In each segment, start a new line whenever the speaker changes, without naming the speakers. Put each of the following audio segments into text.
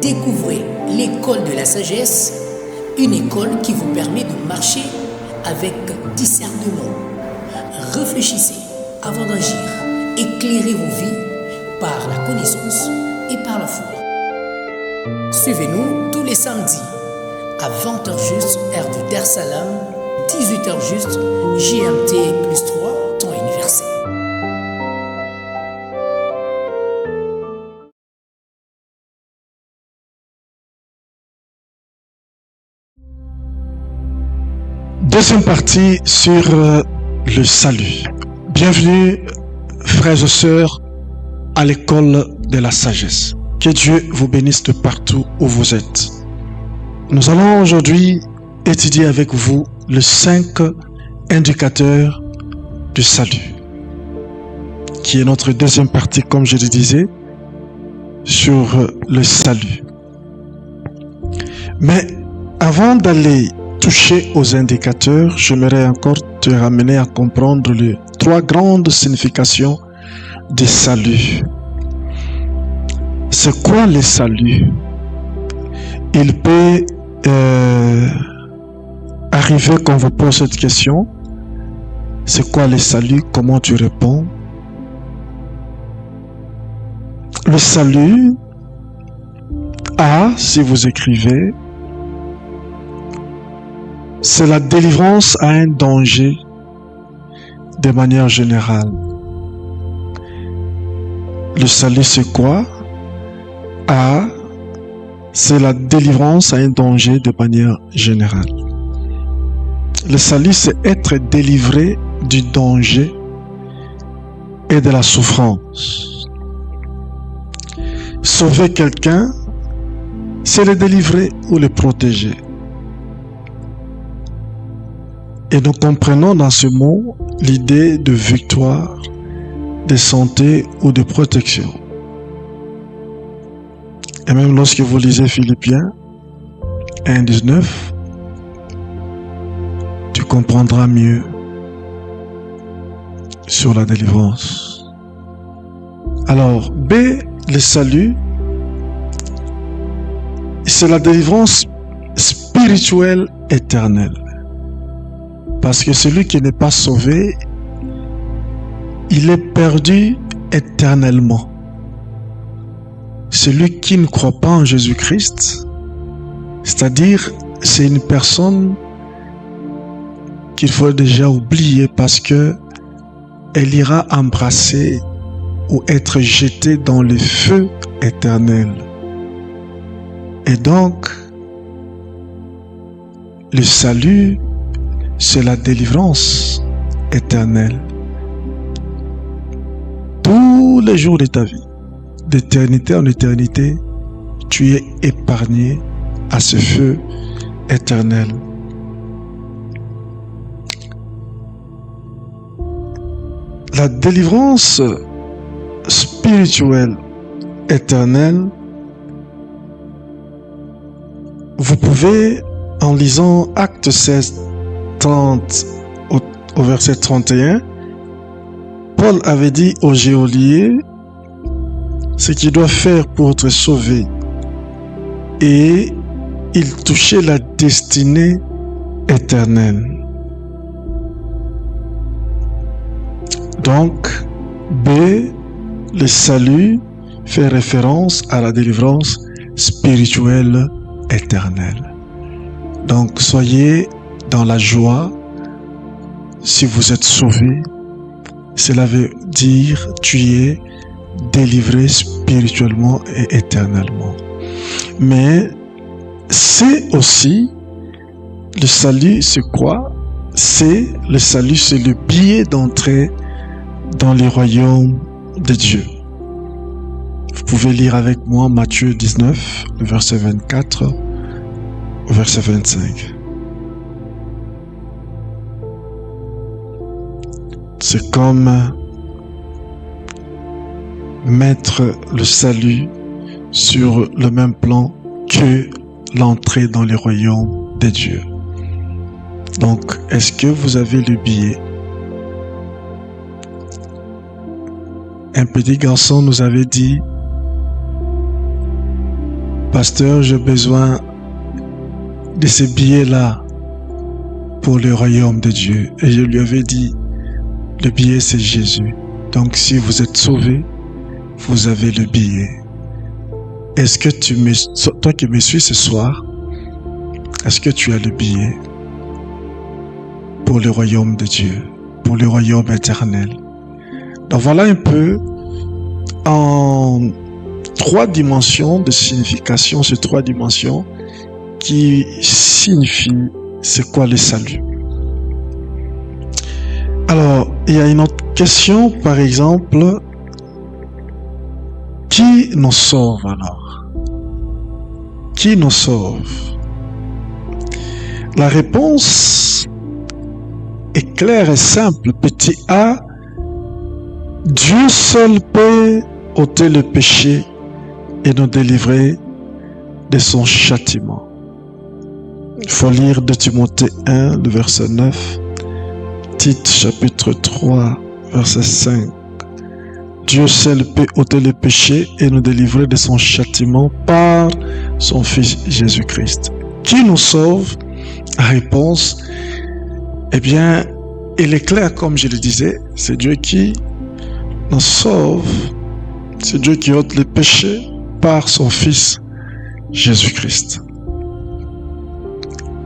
Découvrez l'école de la sagesse, une école qui vous permet de marcher avec discernement. Réfléchissez avant d'agir. Éclairez vos vies par la connaissance et par la foi. Suivez-nous tous les samedis à 20h juste, heure du Dar Salam, 18h juste, GMT plus 3, temps universel.
Deuxième partie sur le salut. Bienvenue, frères et sœurs, à l'école de la sagesse. Que Dieu vous bénisse de partout où vous êtes. Nous allons aujourd'hui étudier avec vous les 5 indicateurs du salut, qui est notre deuxième partie, comme je le disais, sur le salut. Mais avant d'aller toucher aux indicateurs, j'aimerais encore te ramener à comprendre les 3 grandes significations du salut. C'est quoi le salut? Il peut arriver qu'on vous pose cette question. C'est quoi le salut? Comment tu réponds? Le salut, si vous écrivez, c'est la délivrance à un danger de manière générale. Le salut, c'est quoi? C'est la délivrance à un danger de manière générale. Le salut, c'est être délivré du danger et de la souffrance. Sauver quelqu'un, c'est le délivrer ou le protéger. Et nous comprenons dans ce mot l'idée de victoire, de santé ou de protection. Et même lorsque vous lisez Philippiens 1:19, tu comprendras mieux sur la délivrance. Alors, B, le salut, c'est la délivrance spirituelle éternelle. Parce que celui qui n'est pas sauvé, il est perdu éternellement. Celui qui ne croit pas en Jésus-Christ, c'est-à-dire c'est une personne qu'il faut déjà oublier parce que elle ira embrasser ou être jetée dans le feu éternel. Et donc, le salut, c'est la délivrance éternelle. Tous les jours de ta vie, d'éternité en éternité, tu es épargné à ce feu éternel. La délivrance spirituelle éternelle, vous pouvez, en lisant Actes 16, 30 au verset 31, Paul avait dit aux geôliers ce qu'il doit faire pour être sauvé, et il touchait la destinée éternelle. Donc, B, le salut fait référence à la délivrance spirituelle éternelle. Donc, soyez dans la joie si vous êtes sauvé. Cela veut dire tu es délivré spirituellement et éternellement. Mais c'est aussi le salut, c'est quoi? C'est le salut, c'est le billet d'entrée dans le royaume de Dieu. Vous pouvez lire avec moi Matthieu 19, le verset 24 au verset 25. C'est comme mettre le salut sur le même plan que l'entrée dans le royaume de Dieu. Donc, est-ce que vous avez le billet? Un petit garçon nous avait dit, pasteur, j'ai besoin de ces billets-là pour le royaume de Dieu. Et je lui avais dit, le billet c'est Jésus. Donc si vous êtes sauvé, vous avez le billet. Est-ce que toi qui me suis ce soir, est-ce que tu as le billet pour le royaume de Dieu, pour le royaume éternel? Donc voilà un peu en 3 dimensions de signification, ces 3 dimensions qui signifient c'est quoi le salut. Alors, il y a une autre question, par exemple, qui nous sauve alors? Qui nous sauve? La réponse est claire et simple. Petit a, Dieu seul peut ôter le péché et nous délivrer de son châtiment. Il faut lire 2 Timothée 1, le verset 9, Tite chapitre 3, verset 5. Dieu seul peut ôter le péché et nous délivrer de son châtiment par son Fils Jésus-Christ. Qui nous sauve? La réponse, eh bien, il est clair comme je le disais, c'est Dieu qui nous sauve, c'est Dieu qui ôte le péché par son Fils Jésus-Christ.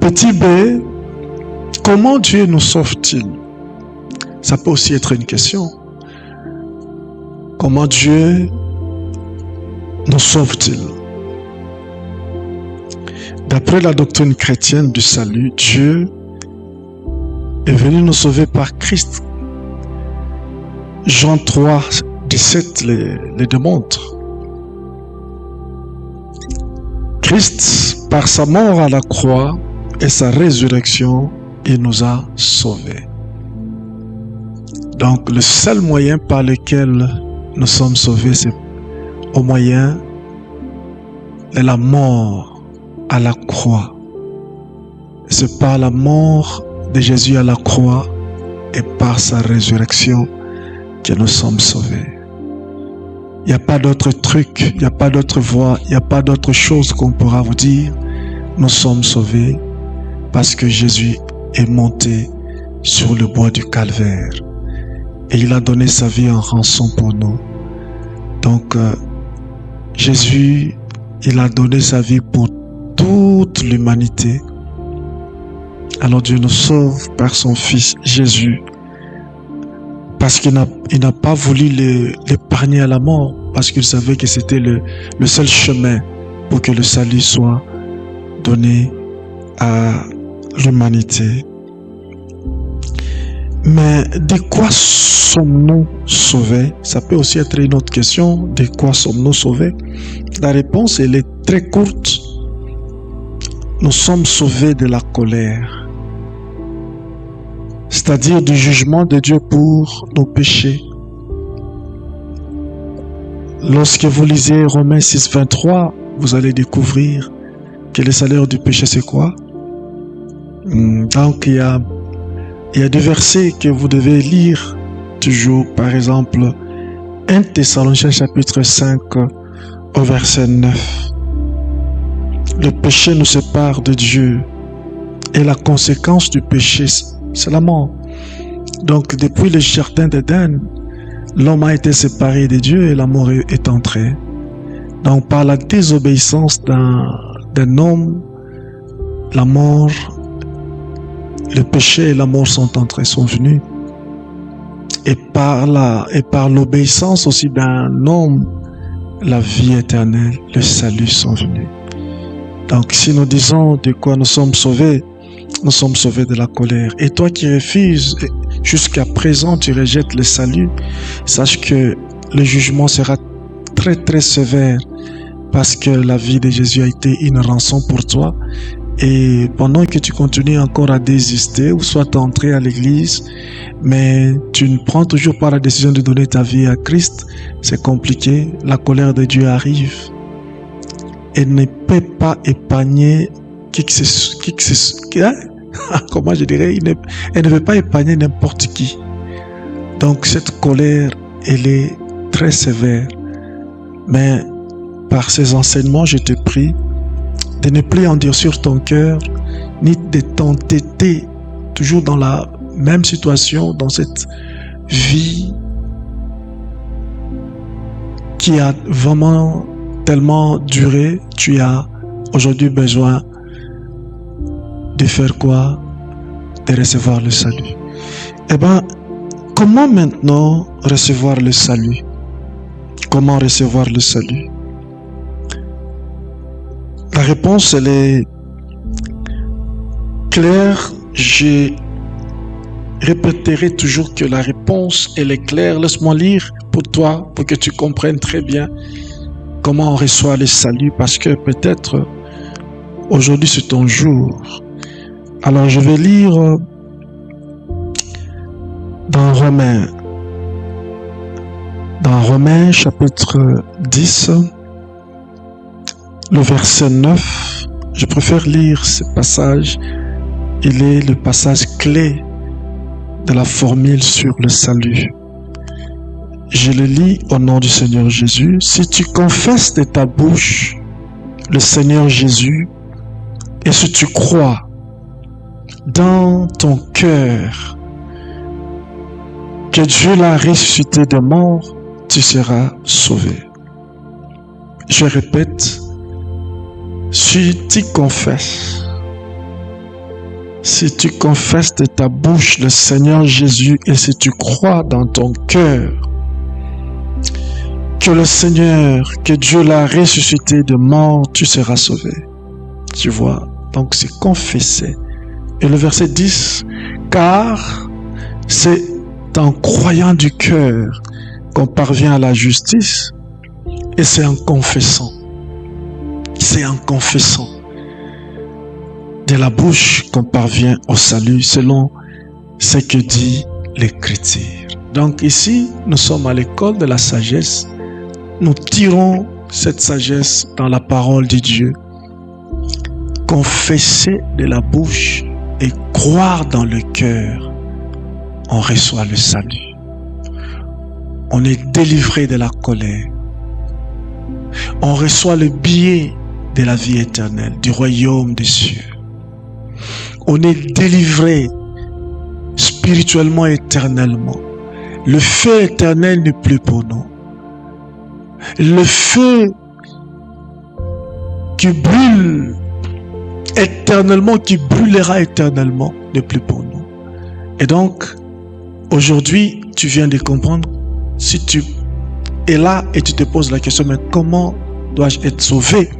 Petit b, comment Dieu nous sauve-t-il? Ça peut aussi être une question. Comment Dieu nous sauve-t-il? D'après la doctrine chrétienne du salut, Dieu est venu nous sauver par Christ. Jean 3, 17 les démontre. Christ, par sa mort à la croix et sa résurrection, il nous a sauvés. Donc, le seul moyen par lequel nous sommes sauvés, c'est au moyen de la mort à la croix. C'est par la mort de Jésus à la croix et par sa résurrection que nous sommes sauvés. Il n'y a pas d'autre truc, il n'y a pas d'autre voie, il n'y a pas d'autre chose qu'on pourra vous dire. Nous sommes sauvés parce que Jésus est monté sur le bois du calvaire et il a donné sa vie en rançon pour nous. Donc, Jésus, il a donné sa vie pour toute l'humanité. Alors Dieu nous sauve par son Fils Jésus, parce qu'il n'a pas voulu l'épargner à la mort, parce qu'il savait que c'était le seul chemin pour que le salut soit donné à l'humanité. Mais de quoi sommes-nous sauvés? Ça peut aussi être une autre question. De quoi sommes-nous sauvés? La réponse, elle est très courte. Nous sommes sauvés de la colère, c'est-à-dire du jugement de Dieu pour nos péchés. Lorsque vous lisez Romains 6, 23, vous allez découvrir que le salaire du péché, c'est quoi? Donc, il y a des versets que vous devez lire toujours. Par exemple, 1 Thessaloniciens chapitre 5 au verset 9. Le péché nous sépare de Dieu et la conséquence du péché, c'est la mort. Donc, depuis le jardin d'Éden, l'homme a été séparé de Dieu et la mort est entrée. Donc, par la désobéissance d'un homme, la mort, le péché et la mort sont venus. Et par l'obéissance aussi d'un homme, la vie éternelle, le salut sont venus. Donc, si nous disons de quoi nous sommes sauvés de la colère. Et toi qui refuses, jusqu'à présent, tu rejettes le salut, sache que le jugement sera très très sévère, parce que la vie de Jésus a été une rançon pour toi. Et pendant que tu continues encore à désister, ou soit entrer à l'église, mais tu ne prends toujours pas la décision de donner ta vie à Christ, c'est compliqué. La colère de Dieu arrive. Elle ne peut pas épargner comment je dirais, elle ne veut pas épargner n'importe qui. Donc cette colère, elle est très sévère. Mais par ces enseignements, je te prie de ne plus endurcir ton cœur, ni de t'entêter toujours dans la même situation, dans cette vie qui a vraiment tellement duré. Tu as aujourd'hui besoin de faire quoi? De recevoir le salut. Eh bien, comment maintenant recevoir le salut? Comment recevoir le salut? La réponse, elle est claire. Je répéterai toujours que la réponse, elle est claire. Laisse-moi lire pour toi, pour que tu comprennes très bien comment on reçoit le salut, parce que peut-être aujourd'hui c'est ton jour. Alors je vais lire dans Romains chapitre 10, le verset 9. Je préfère lire ce passage. Il est le passage clé de la formule sur le salut. Je le lis au nom du Seigneur Jésus. Si tu confesses de ta bouche le Seigneur Jésus, et si tu crois dans ton cœur que Dieu l'a ressuscité des morts, tu seras sauvé. Je répète, si tu confesses de ta bouche le Seigneur Jésus, et si tu crois dans ton cœur que le Seigneur, que Dieu l'a ressuscité de mort, tu seras sauvé. Tu vois, donc c'est confesser. Et le verset 10, car c'est en croyant du cœur qu'on parvient à la justice, et c'est en confessant de la bouche qu'on parvient au salut, selon ce que dit l'Écriture. Donc ici, nous sommes à l'école de la sagesse. Nous tirons cette sagesse dans la parole de Dieu. Confesser de la bouche et croire dans le cœur, on reçoit le salut. On est délivré de la colère. On reçoit le billet de la vie éternelle, du royaume des cieux. On est délivré spirituellement et éternellement. Le feu éternel n'est plus pour nous. Le feu qui brûle éternellement, qui brûlera éternellement, n'est plus pour nous. Et donc, aujourd'hui, tu viens de comprendre. Si tu es là et tu te poses la question, mais comment dois-je être sauvé?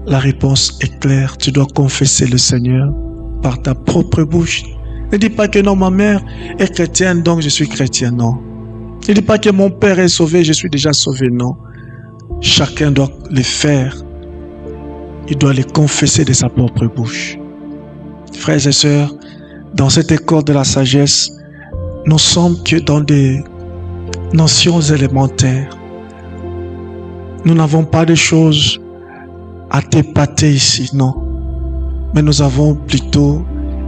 La réponse est claire. Tu dois confesser le Seigneur par ta propre bouche. Ne dis pas que non, ma mère est chrétienne, donc je suis chrétien. Non. Ne dis pas que mon père est sauvé, je suis déjà sauvé. Non. Chacun doit le faire. Il doit les confesser de sa propre bouche. Frères et sœurs, dans cette école de la sagesse, nous sommes que dans des notions élémentaires. Nous n'avons pas de choses à t'épater ici, non. Mais nous avons plutôt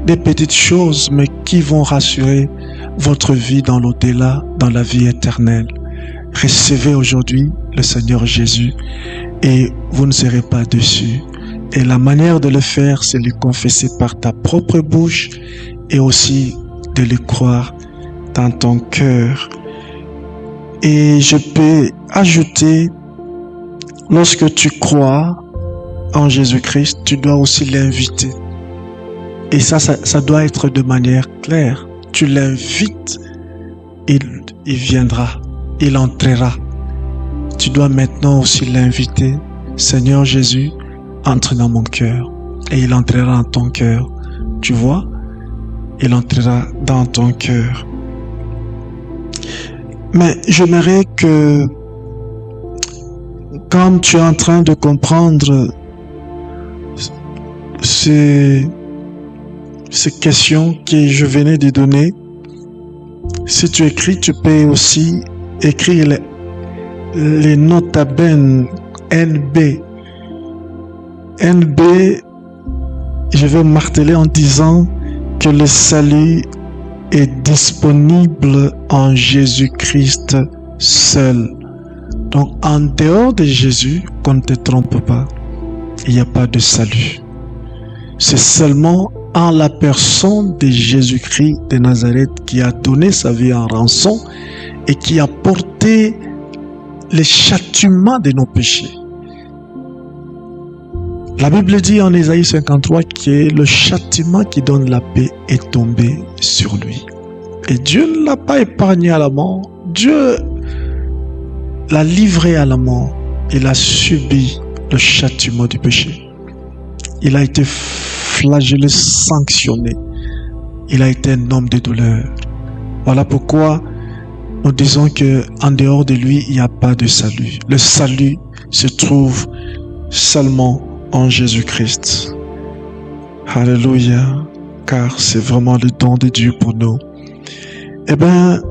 des petites choses, mais qui vont rassurer votre vie dans l'au-delà, dans la vie éternelle. Recevez aujourd'hui le Seigneur Jésus et vous ne serez pas déçus. Et la manière de le faire, c'est de le confesser par ta propre bouche et aussi de le croire dans ton cœur. Et je peux ajouter, lorsque tu crois en Jésus-Christ, tu dois aussi l'inviter. Et ça doit être de manière claire. Tu l'invites, il viendra, il entrera. Tu dois maintenant aussi l'inviter. Seigneur Jésus, entre dans mon cœur. Et il entrera dans ton cœur. Tu vois? Il entrera dans ton cœur. Mais j'aimerais que, comme tu es en train de comprendre ces questions que je venais de donner, si tu écris, tu peux aussi écrire les notabennes NB. NB, je vais marteler en disant que le salut est disponible en Jésus-Christ seul. Donc, en dehors de Jésus, qu'on ne te trompe pas, il n'y a pas de salut. C'est seulement en la personne de Jésus-Christ de Nazareth qui a donné sa vie en rançon et qui a porté le châtiment de nos péchés. La Bible dit en Ésaïe 53 que le châtiment qui donne la paix est tombé sur lui. Et Dieu ne l'a pas épargné à la mort. Dieu l'a livré à la mort. Il a subi le châtiment du péché. Il a été flagellé, sanctionné. Il a été un homme de douleur. Voilà pourquoi nous disons que en dehors de lui, il n'y a pas de salut. Le salut se trouve seulement en Jésus-Christ. Alléluia, car c'est vraiment le don de Dieu pour nous. Eh bien,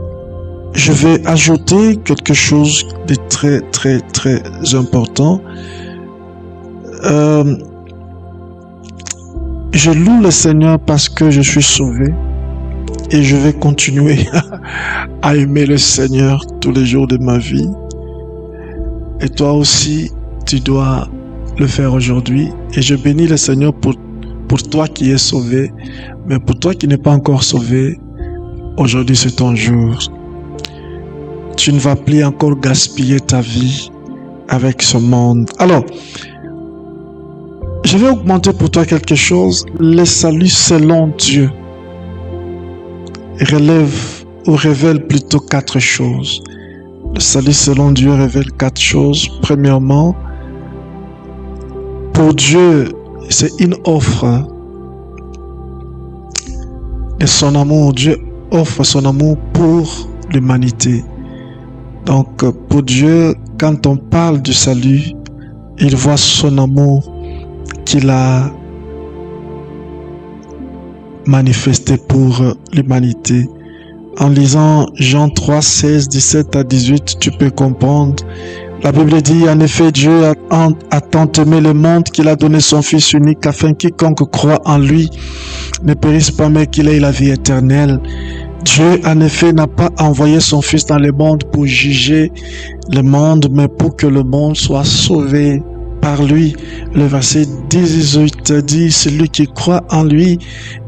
je vais ajouter quelque chose de très, très, très important. Je loue le Seigneur parce que je suis sauvé et je vais continuer à aimer le Seigneur tous les jours de ma vie. Et toi aussi, tu dois le faire aujourd'hui. Et je bénis le Seigneur pour toi qui es sauvé. Mais pour toi qui n'es pas encore sauvé, aujourd'hui c'est ton jour. Tu ne vas plus encore gaspiller ta vie avec ce monde. Alors, je vais augmenter pour toi quelque chose. Le salut selon Dieu révèle plutôt 4 choses. Le salut selon Dieu révèle 4 choses. Premièrement, pour Dieu, c'est une offre de son amour. Dieu offre son amour pour l'humanité. Donc, pour Dieu, quand on parle du salut, il voit son amour qu'il a manifesté pour l'humanité. En lisant Jean 3, 16, 17 à 18, tu peux comprendre. La Bible dit, en effet, Dieu a tant aimé le monde qu'il a donné son Fils unique afin que quiconque croit en lui ne périsse pas mais qu'il ait la vie éternelle. Dieu, en effet, n'a pas envoyé son Fils dans le monde pour juger le monde, mais pour que le monde soit sauvé par lui. Le verset 18 dit, celui qui croit en lui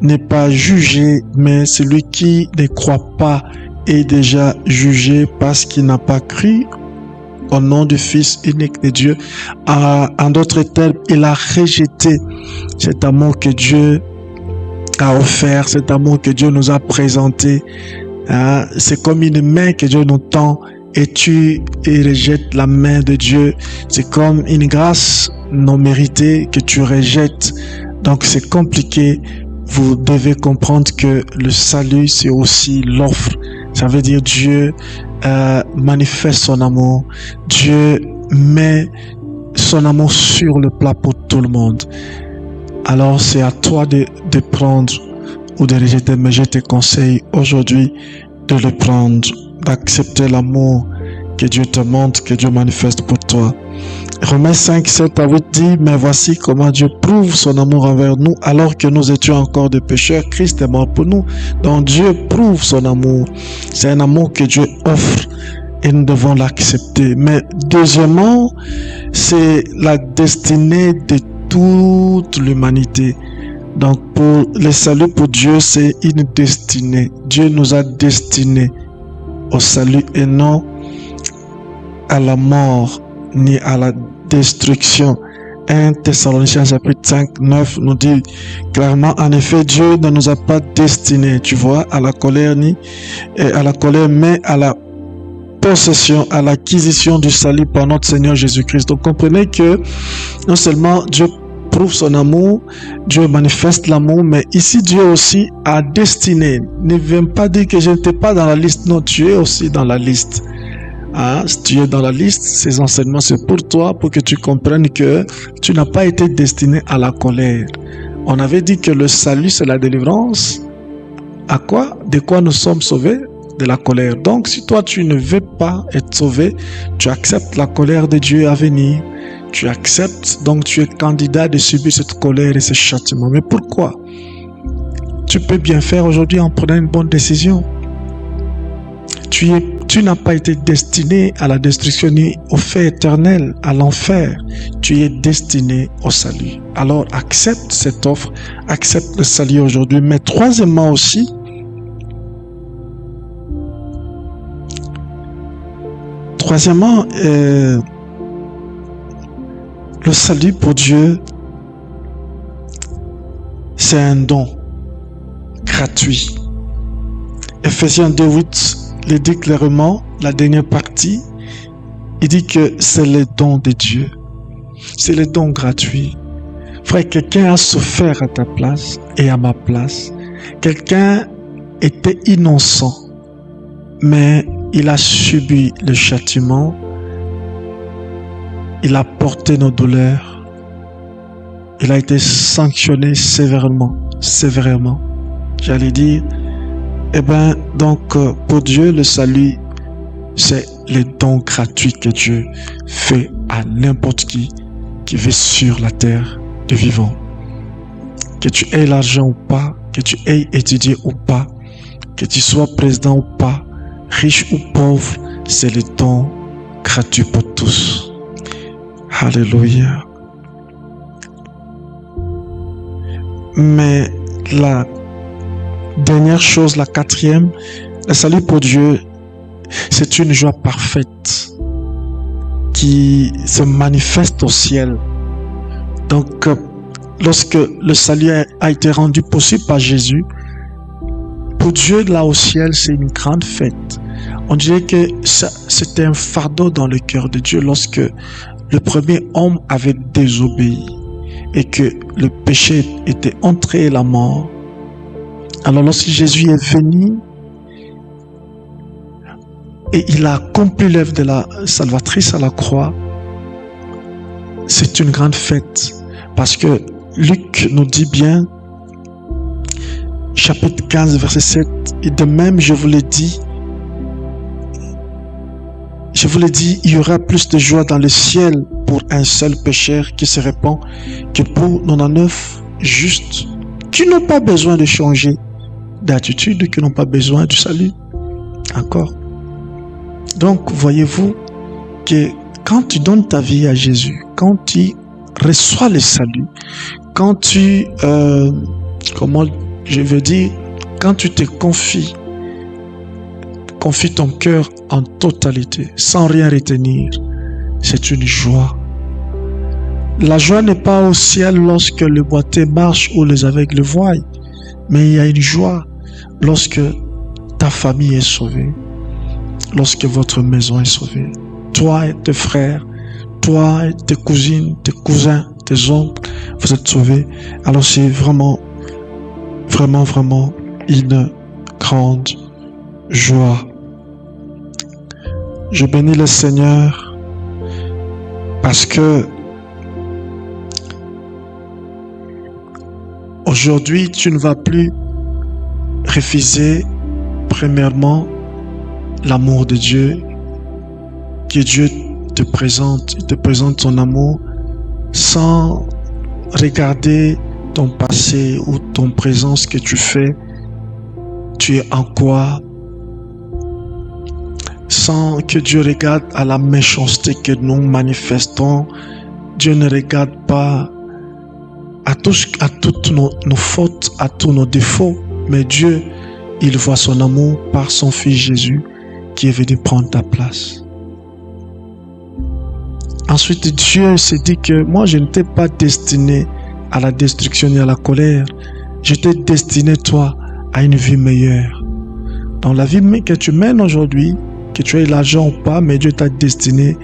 n'est pas jugé, mais celui qui ne croit pas est déjà jugé parce qu'il n'a pas cru au nom du Fils unique de Dieu. En d'autres termes, il a rejeté cet amour que Dieu a offert, cet amour que Dieu nous a présenté. C'est comme une main que Dieu nous tend et tu rejettes la main de Dieu. C'est comme une grâce non méritée que tu rejettes. Donc c'est compliqué. Vous devez comprendre que le salut, c'est aussi l'offre. Ça veut dire Dieu manifeste son amour. Dieu met son amour sur le plat pour tout le monde. Alors c'est à toi de prendre ou de rejeter, mais je te conseille aujourd'hui de le prendre, d'accepter l'amour que Dieu te montre, que Dieu manifeste pour toi. Romains 5, 7 à 8 dit, mais voici comment Dieu prouve son amour envers nous, alors que nous étions encore des pécheurs, Christ est mort pour nous. Donc Dieu prouve son amour. C'est un amour que Dieu offre et nous devons l'accepter. Mais deuxièmement, c'est la destinée de toute l'humanité. Donc pour le salut pour Dieu, c'est une destinée. Dieu nous a destinés au salut et non à la mort ni à la destruction. 1 Thessaloniciens chapitre 5, 9 nous dit clairement, en effet, Dieu ne nous a pas destinés, tu vois, à la colère mais à la possession, à l'acquisition du salut par notre Seigneur Jésus-Christ. Donc comprenez que non seulement Dieu prouve son amour, Dieu manifeste l'amour, mais ici Dieu aussi a destiné. Ne viens pas dire que je n'étais pas dans la liste, non, tu es aussi dans la liste. Si tu es dans la liste, ces enseignements c'est pour toi, pour que tu comprennes que tu n'as pas été destiné à la colère. On avait dit que le salut c'est la délivrance. À quoi? De quoi nous sommes sauvés? De la colère. Donc si toi tu ne veux pas être sauvé, tu acceptes la colère de Dieu à venir. Tu acceptes, donc tu es candidat de subir cette colère et ce châtiment. Mais pourquoi? Tu peux bien faire aujourd'hui en prenant une bonne décision. Tu es Tu n'as pas été destiné à la destruction ni au feu éternel, à l'enfer. Tu es destiné au salut. Alors accepte cette offre, accepte le salut aujourd'hui. Mais troisièmement aussi, le salut pour Dieu, c'est un don gratuit. Ephésiens 2:8 le dit clairement, la dernière partie, il dit que c'est le don de Dieu. C'est le don gratuit. Frère, quelqu'un a souffert à ta place et à ma place. Quelqu'un était innocent, mais il a subi le châtiment. Il a porté nos douleurs. Il a été sanctionné sévèrement. J'allais dire, donc, pour Dieu, le salut, c'est le don gratuit que Dieu fait à n'importe qui vit sur la terre de vivant. Que tu aies l'argent ou pas, que tu aies étudié ou pas, que tu sois président ou pas, riche ou pauvre, c'est le don gratuit pour tous. Alléluia. Mais la dernière chose, la quatrième, le salut pour Dieu, c'est une joie parfaite qui se manifeste au ciel. Donc, lorsque le salut a été rendu possible par Jésus, pour Dieu, là au ciel, c'est une grande fête. On dirait que c'était un fardeau dans le cœur de Dieu lorsque le premier homme avait désobéi et que le péché était entré et la mort. Alors lorsque Jésus est venu et il a accompli l'œuvre de la salvatrice à la croix, c'est une grande fête parce que Luc nous dit bien, chapitre 15, verset 7, et de même je vous l'ai dit, il y aura plus de joie dans le ciel pour un seul pécheur qui se répand que pour 99 justes qui n'ont pas besoin de changer d'attitude, qui n'ont pas besoin du salut. Encore. Donc, voyez-vous que quand tu donnes ta vie à Jésus, quand tu reçois le salut, quand tu, quand tu te confies ton cœur en totalité, sans rien retenir, c'est une joie. La joie n'est pas au ciel lorsque le boiteux marche ou les aveugles voient, mais il y a une joie lorsque ta famille est sauvée, lorsque votre maison est sauvée. Toi et tes frères, toi et tes cousines, tes cousins, tes oncles, vous êtes sauvés. Alors c'est vraiment une grande joie. Je bénis le Seigneur parce que aujourd'hui, tu ne vas plus refuser, premièrement, l'amour de Dieu, que Dieu te présente. Il te présente son amour sans regarder ton passé ou ton présent, ce que tu fais. Tu es en quoi? Sans que Dieu regarde à la méchanceté que nous manifestons. Dieu ne regarde pas à toutes nos fautes, à tous nos défauts, mais Dieu, il voit son amour par son Fils Jésus qui est venu prendre ta place. Ensuite, Dieu s'est dit que moi, je ne t'ai pas destiné à la destruction ni à la colère. Je t'ai destiné, toi, à une vie meilleure. Dans la vie que tu mènes aujourd'hui, que tu aies l'argent ou pas, mais Dieu t'a destiné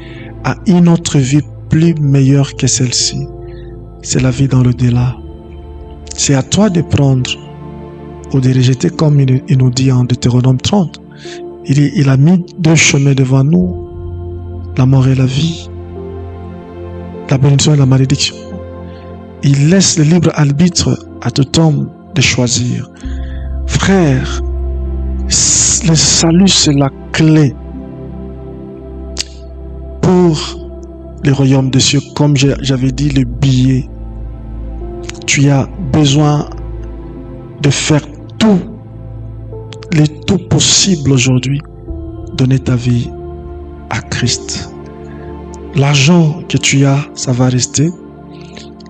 à une autre vie plus meilleure que celle-ci. C'est la vie dans l'au-delà. C'est à toi de prendre ou de rejeter, comme il nous dit en Deutéronome 30. Il a mis deux chemins devant nous, la mort et la vie, la bénédiction et la malédiction. Il laisse le libre arbitre à tout homme de choisir. Frère, le salut, c'est la clé pour le royaume des cieux. Comme j'avais dit, le billet. Tu as besoin de faire tout, le tout possible aujourd'hui donner ta vie à Christ. L'argent que tu as, ça va rester.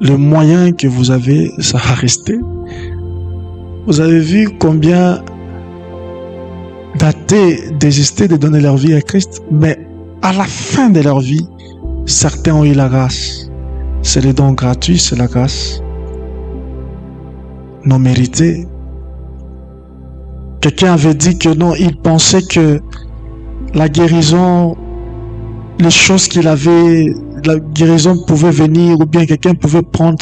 Le moyen que vous avez, ça va rester. Vous avez vu combien d'athées désistaient de donner leur vie à Christ, mais à la fin de leur vie, certains ont eu la grâce. C'est le don gratuit, c'est la grâce non méritée. Quelqu'un avait dit que non, il pensait que la guérison, les choses qu'il avait, la guérison pouvait venir, ou bien quelqu'un pouvait prendre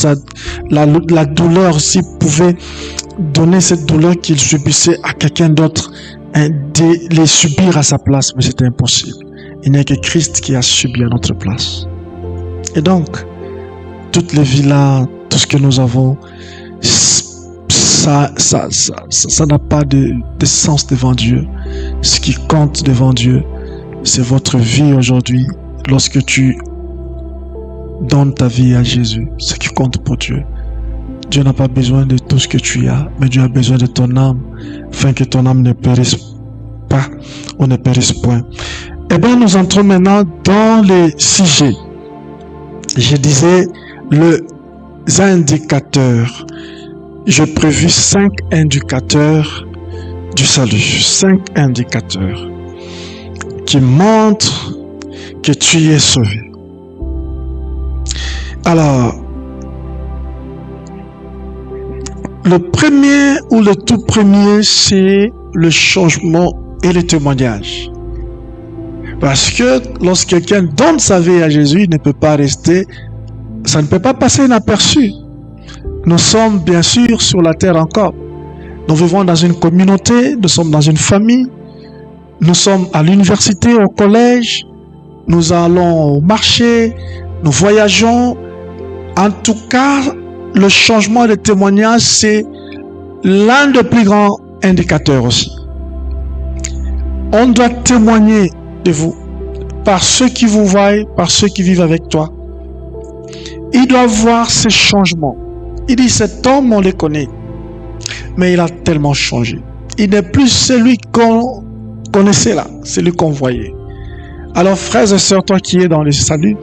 la douleur, s'il pouvait donner cette douleur qu'il subissait à quelqu'un d'autre, de les subir à sa place, mais c'était impossible. Il n'y a que Christ qui a subi à notre place. Et donc, toutes les vies là, tout ce que nous avons, ça n'a pas de sens devant Dieu. Ce qui compte devant Dieu, c'est votre vie aujourd'hui. Lorsque tu donnes ta vie à Jésus, ce qui compte pour Dieu. Dieu n'a pas besoin de tout ce que tu as, mais Dieu a besoin de ton âme, afin que ton âme ne périsse pas ou ne périsse point. Eh bien, nous entrons maintenant dans les sujets. Je disais, les indicateurs. J'ai prévu 5 indicateurs du salut. 5 indicateurs qui montrent que tu es sauvé. Alors, le premier ou le tout premier, c'est le changement et le témoignage. Parce que lorsque quelqu'un donne sa vie à Jésus, il ne peut pas rester, ça ne peut pas passer inaperçu. Nous sommes bien sûr sur la terre encore. Nous vivons dans une communauté, nous sommes dans une famille, nous sommes à l'université, au collège, nous allons au marché, nous voyageons. En tout cas, le changement de témoignage, c'est l'un des plus grands indicateurs aussi. On doit témoigner de vous par ceux qui vous voient, par ceux qui vivent avec toi. Ils doivent voir ces changements. Il dit, cet homme, on le connaît, mais il a tellement changé. Il n'est plus celui qu'on connaissait là, celui qu'on voyait. Alors, frères et sœurs, toi qui es dans le salut,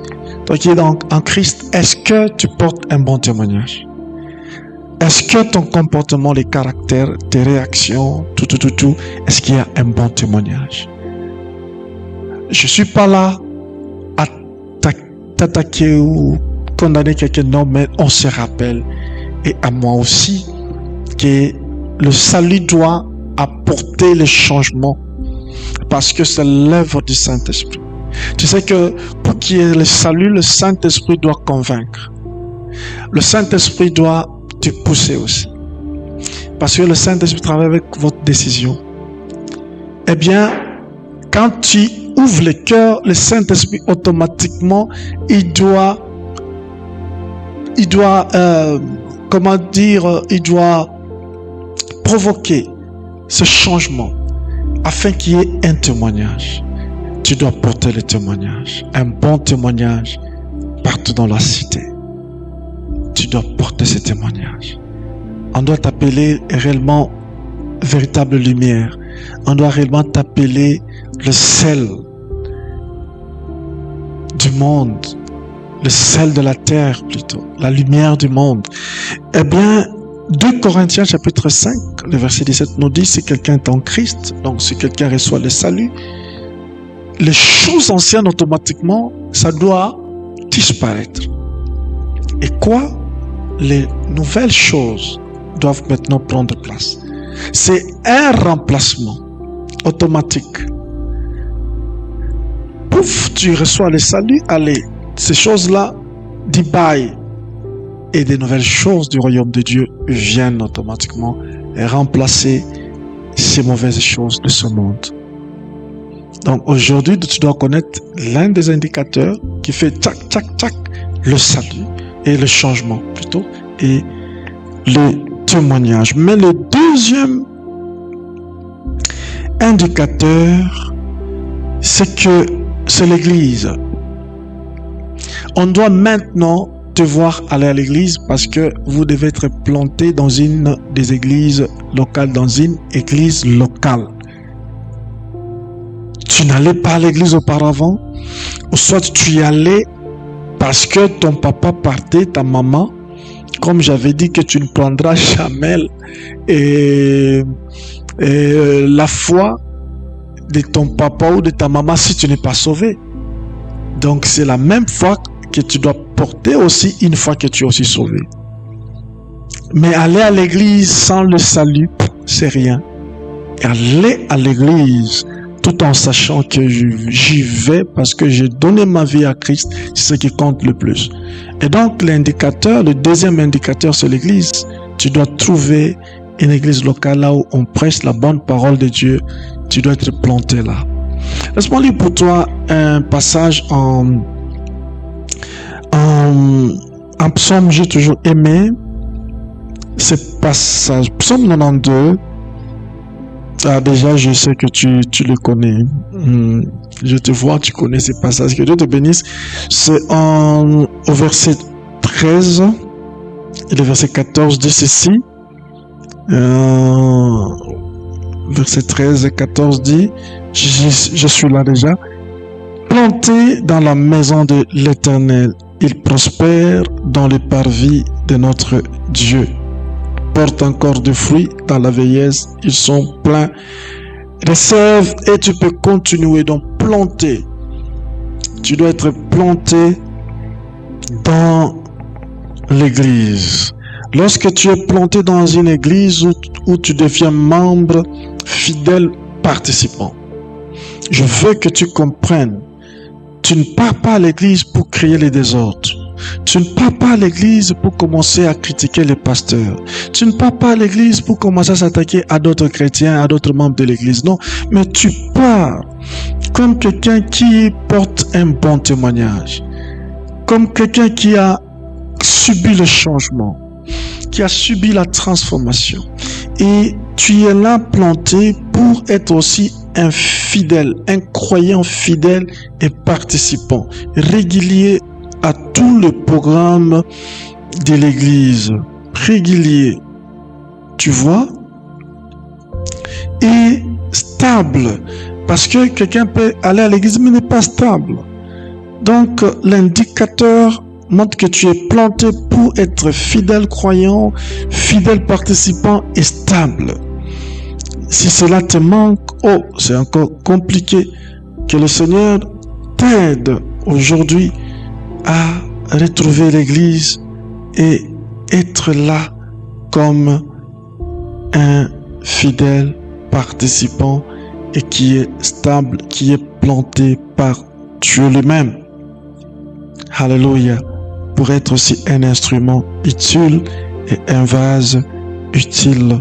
toi qui es en Christ, est-ce que tu portes un bon témoignage? Est-ce que ton comportement, les caractères, tes réactions, tout, est-ce qu'il y a un bon témoignage? Je ne suis pas là à t'attaquer ou condamner quelqu'un, non, mais on se rappelle, et à moi aussi, que le salut doit apporter le changement, parce que c'est l'œuvre du Saint-Esprit. Tu sais que pour qu'il y ait le salut, le Saint-Esprit doit convaincre. Le Saint-Esprit doit te pousser aussi. Parce que le Saint-Esprit travaille avec votre décision. Eh bien, quand tu ouvres le cœur, le Saint-Esprit automatiquement, il doit provoquer ce changement afin qu'il y ait un témoignage. Tu dois porter le témoignage, un bon témoignage partout dans la cité. Tu dois porter ce témoignage. On doit t'appeler réellement véritable lumière. On doit réellement t'appeler le sel du monde, le sel de la terre plutôt, la lumière du monde. Eh bien, 2 Corinthiens chapitre 5, le verset 17 nous dit, si quelqu'un est en Christ, donc si quelqu'un reçoit le salut, les choses anciennes automatiquement, ça doit disparaître. Et quoi? Les nouvelles choses doivent maintenant prendre place. C'est un remplacement automatique. Pouf, tu reçois le salut, allez, ces choses-là, dit bye. Et des nouvelles choses du royaume de Dieu viennent automatiquement remplacer ces mauvaises choses de ce monde. Donc aujourd'hui, tu dois connaître l'un des indicateurs qui fait tac, tac, tac, le salut et le changement plutôt, et le témoignage. Mais le deuxième indicateur, c'est l'Église. On doit maintenant devoir aller à l'église parce que vous devez être planté dans une des églises locales, dans une église locale. tu n'allais pas à l'église auparavant, ou soit tu y allais parce que ton papa partait, ta maman, comme j'avais dit que tu ne prendras jamais la foi de ton papa ou de ta maman si tu n'es pas sauvé. Donc c'est la même foi que tu dois porter aussi une fois que tu es aussi sauvé. Mais aller à l'église sans le salut, c'est rien. Aller à l'église tout en sachant que j'y vais parce que j'ai donné ma vie à Christ, c'est ce qui compte le plus. Et donc l'indicateur, le deuxième indicateur, c'est l'église. Tu dois trouver une église locale là où on prêche la bonne parole de Dieu. Tu dois être planté là. Laisse-moi lire pour toi un passage en psaume, j'ai toujours aimé ce passage. Psaume 92. Ah, déjà, je sais que tu le connais. Je te vois, tu connais ces passages. Que Dieu te bénisse. C'est au verset 13 et le verset 14 dit ceci. Verset 13 et 14 dit, je suis là déjà. Planté dans la maison de l'Éternel, il prospère dans les parvis de notre Dieu. Porte encore de fruits dans la vieillesse, ils sont pleins de sève et tu peux continuer. Donc planter, tu dois être planté dans l'église. Lorsque tu es planté dans une église où tu deviens membre fidèle participant, je veux que tu comprennes, tu ne pars pas à l'église pour créer les désordres. Tu ne pars pas à l'église pour commencer à critiquer les pasteurs. Tu ne pars pas à l'église pour commencer à s'attaquer à d'autres chrétiens, à d'autres membres de l'église. Non, mais tu pars comme quelqu'un qui porte un bon témoignage. Comme quelqu'un qui a subi le changement, qui a subi la transformation. Et tu es là planté pour être aussi un fidèle, un croyant fidèle et participant, régulier à tout le programme de l'église, régulier, tu vois, et stable, parce que quelqu'un peut aller à l'église mais n'est pas stable. Donc l'indicateur montre que tu es planté pour être fidèle croyant, fidèle participant et stable. Si cela te manque, c'est encore compliqué. Que le Seigneur t'aide aujourd'hui à retrouver l'église et être là comme un fidèle participant et qui est stable, qui est planté par Dieu lui-même. Alléluia. Pour être aussi un instrument utile et un vase utile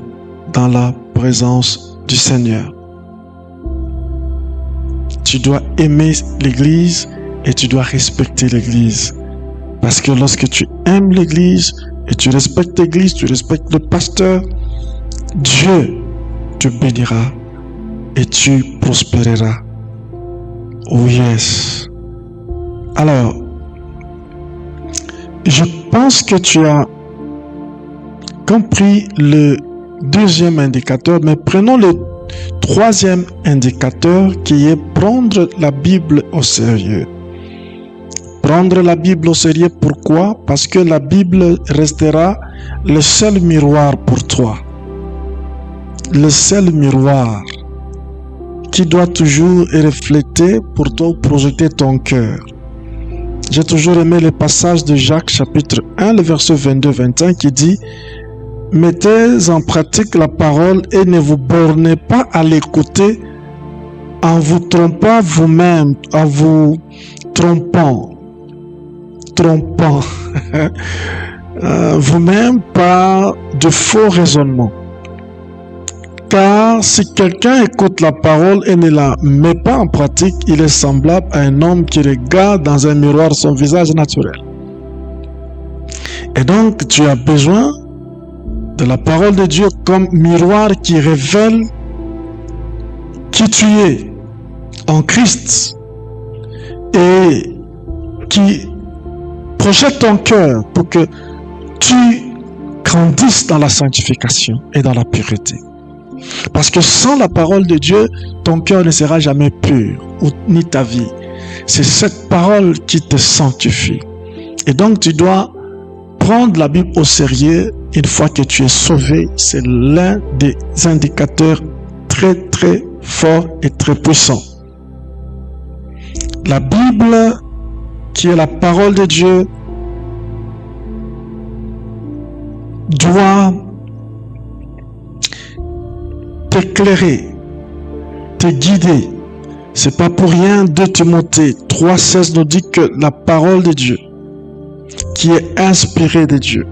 dans la présence du Seigneur. Tu dois aimer l'église et tu dois respecter l'église. Parce que lorsque tu aimes l'église et tu respectes l'église, tu respectes le pasteur, Dieu te bénira et tu prospéreras. Oh yes. Alors, je pense que tu as compris le deuxième indicateur, mais prenons le troisième indicateur qui est prendre la Bible au sérieux. Prendre la Bible au sérieux, pourquoi? Parce que la Bible restera le seul miroir pour toi. Le seul miroir qui doit toujours refléter pour toi, projeter ton cœur. J'ai toujours aimé le passage de Jacques chapitre 1, le verset 22-25 qui dit « Mettez en pratique la parole et ne vous bornez pas à l'écouter en vous trompant vous-même, en vous trompant vous-même par de faux raisonnements. Car si quelqu'un écoute la parole et ne la met pas en pratique, il est semblable à un homme qui regarde dans un miroir son visage naturel. » Et donc, tu as besoin de la parole de Dieu comme miroir qui révèle qui tu es en Christ et qui projette ton cœur pour que tu grandisses dans la sanctification et dans la pureté. Parce que sans la parole de Dieu, ton cœur ne sera jamais pur, ni ta vie. C'est cette parole qui te sanctifie. Et donc tu dois prendre la Bible au sérieux une fois que tu es sauvé. C'est l'un des indicateurs très très forts et très puissants. La Bible, qui est la parole de Dieu, doit t'éclairer, te guider. C'est pas pour rien, 2 Timothée 3,16 nous dit que la parole de Dieu, qui est inspirée de Dieu,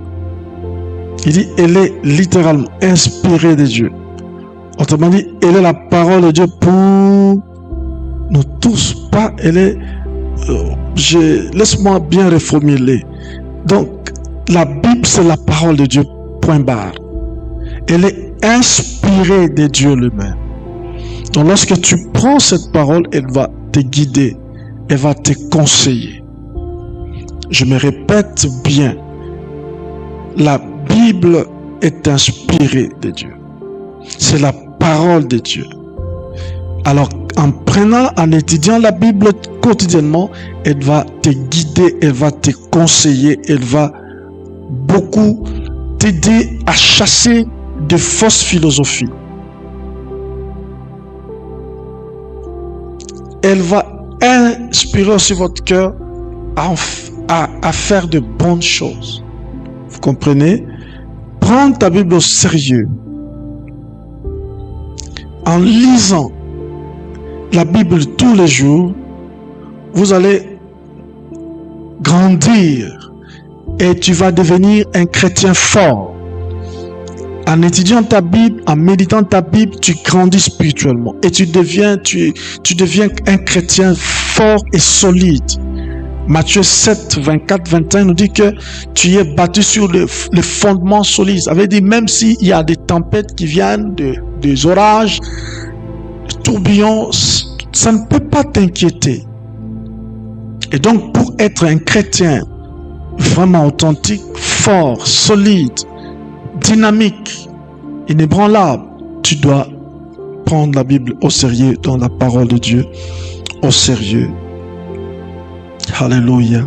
il dit, elle est littéralement inspirée de Dieu. Autrement dit, elle est la parole de Dieu pour nous tous. Pas, elle est, laisse-moi bien reformuler. Donc, la Bible, c'est la parole de Dieu, point barre. Elle est inspirée de Dieu lui-même. Donc, lorsque tu prends cette parole, elle va te guider, elle va te conseiller. Je me répète bien, la Bible est inspirée de Dieu. C'est la parole de Dieu. Alors, en étudiant la Bible quotidiennement, elle va te guider, elle va te conseiller, elle va beaucoup t'aider à chasser de fausses philosophies. Elle va inspirer aussi votre cœur à faire de bonnes choses. Vous comprenez? Prends ta Bible au sérieux. En lisant la Bible tous les jours, vous allez grandir et tu vas devenir un chrétien fort. En étudiant ta Bible, en méditant ta Bible, tu grandis spirituellement et tu deviens un chrétien fort et solide. Matthieu 7, 24, 21 nous dit que tu es bâti sur le fondement solide. Ça veut dire même s'il y a des tempêtes qui viennent, des orages, des tourbillons, ça ne peut pas t'inquiéter. Et donc pour être un chrétien vraiment authentique, fort, solide, dynamique, inébranlable, tu dois prendre la Bible au sérieux, dans la parole de Dieu au sérieux. Alléluia.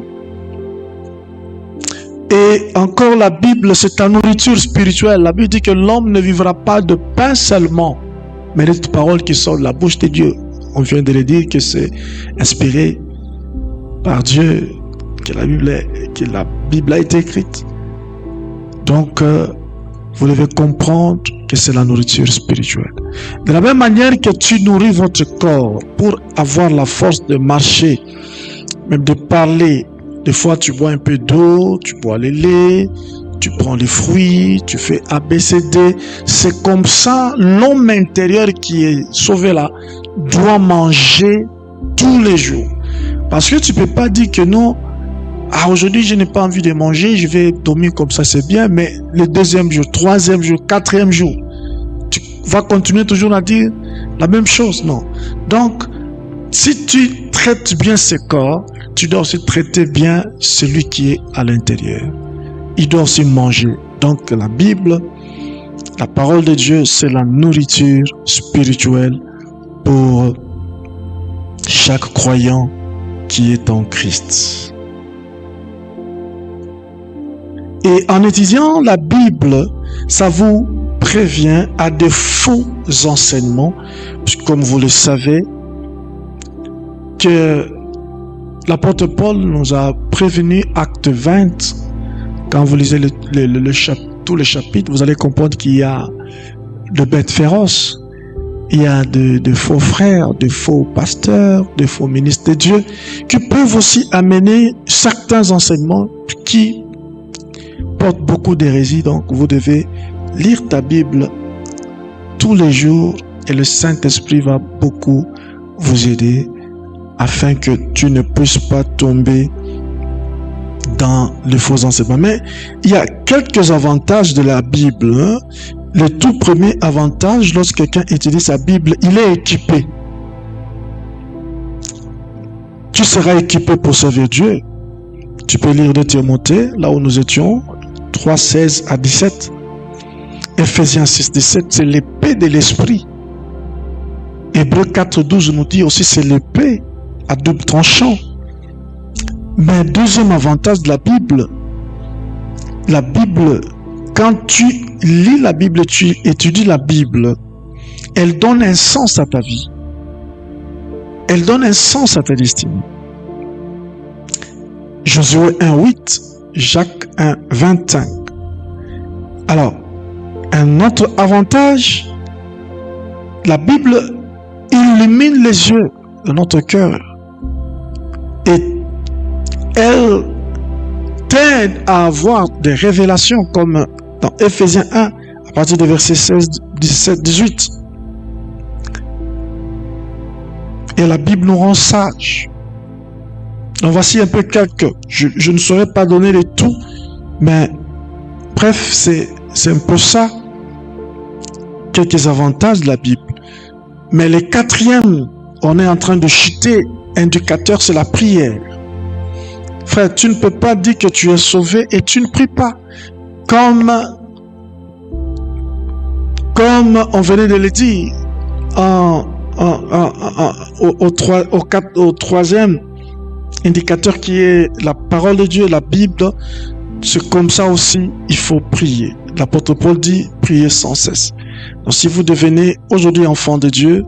Et encore la Bible, c'est ta nourriture spirituelle. La Bible dit que l'homme ne vivra pas de pain seulement, mais de toute parole qui sort de la bouche de Dieu. On vient de le dire que c'est inspiré par Dieu, que la Bible a été écrite. Donc, vous devez comprendre que c'est la nourriture spirituelle. De la même manière que tu nourris votre corps pour avoir la force de marcher, même de parler. Des fois, tu bois un peu d'eau, tu bois le lait, tu prends les fruits, tu fais ABCD. C'est comme ça, l'homme intérieur qui est sauvé là, doit manger tous les jours. Parce que tu peux pas dire que non, aujourd'hui je n'ai pas envie de manger, je vais dormir comme ça, c'est bien, mais le 2e jour, 3e jour, 4e jour, tu vas continuer toujours à dire la même chose, non. Donc, si tu traites bien ce corps, tu dois aussi traiter bien celui qui est à l'intérieur. Il doit aussi manger. Donc la Bible, la parole de Dieu, c'est la nourriture spirituelle pour chaque croyant qui est en Christ. Et en étudiant la Bible, ça vous prévient à de faux enseignements, comme vous le savez, que l'apôtre Paul nous a prévenu, acte 20, quand vous lisez tous les chapitres, vous allez comprendre qu'il y a de bêtes féroces, il y a de faux frères, de faux pasteurs, de faux ministres de Dieu, qui peuvent aussi amener certains enseignements qui portent beaucoup d'hérésie. Donc vous devez lire ta Bible tous les jours et le Saint-Esprit va beaucoup vous aider afin que tu ne puisses pas tomber dans les faux enseignements. Mais il y a quelques avantages de la Bible. Le tout premier avantage, lorsque quelqu'un étudie sa Bible, il est équipé. Tu seras équipé pour servir Dieu. Tu peux lire 2 Timothée, là où nous étions, 3, 16 à 17. Ephésiens 6, 17, c'est l'épée l'épée de l'esprit. Hébreux 4:12 nous dit aussi c'est l'épée à double tranchant. Mais deuxième avantage de la Bible, quand tu lis la Bible, tu étudies la Bible, elle donne un sens à ta vie. Elle donne un sens à ta destinée. Josué 1:8, Jacques 1:25. Alors, un autre avantage, la Bible illumine les yeux de notre cœur et elle t'aide à avoir des révélations comme dans Ephésiens 1 à partir des versets 16, 17, 18. Et la Bible nous rend sages. Donc voici un peu quelques. Je ne saurais pas donner les tout, mais bref, c'est un peu ça. Quelques avantages de la Bible. Mais le quatrième, on est en train de chuter, indicateur, c'est la prière. Frère, tu ne peux pas dire que tu es sauvé et tu ne pries pas. Comme on venait de le dire au troisième indicateur qui est la parole de Dieu, la Bible, c'est comme ça aussi, il faut prier. L'apôtre Paul dit, priez sans cesse. Donc si vous devenez aujourd'hui enfant de Dieu,